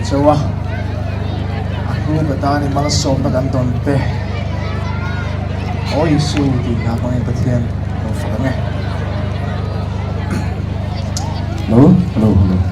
Chawa aku kata ni malas som na kanton pe oi su di na pang pathian no fakame hello hello hello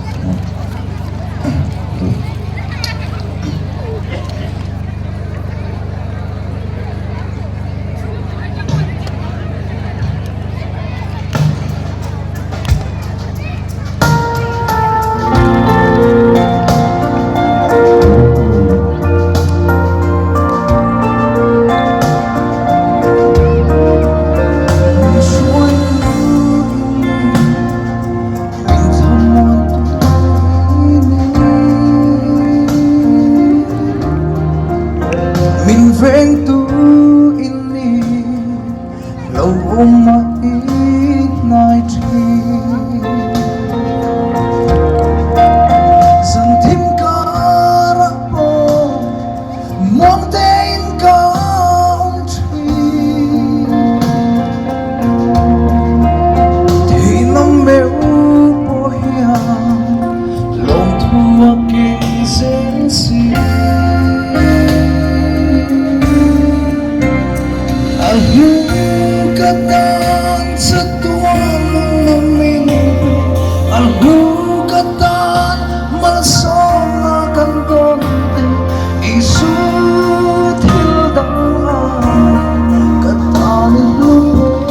veng tu ini lâu mà ít nói chi rằng thêm cả rapo mong tên cả ông chi thì năm mèo bố hiền lòng thua kinh dễ gì Al-Hukatan sa tuwang namin Al-Hukatan malasong na kandonte Isutil dangan katanin lupo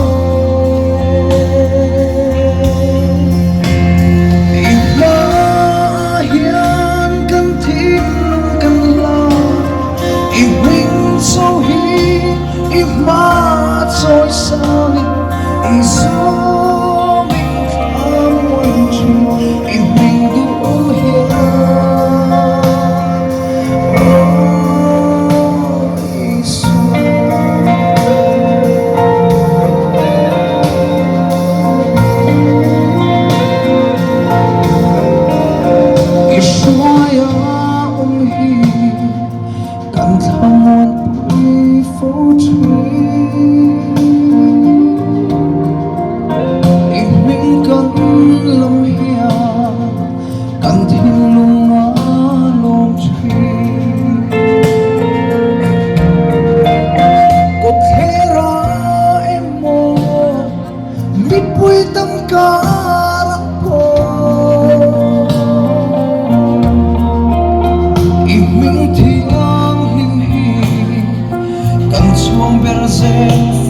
Ilahian kantin kanlang Ihing sohi Ihmat soy sangit Isuming kamuin siya Ihing doon hiyan Oh, Isu Iswaya umhi Kantaman pui fotri Suang berzen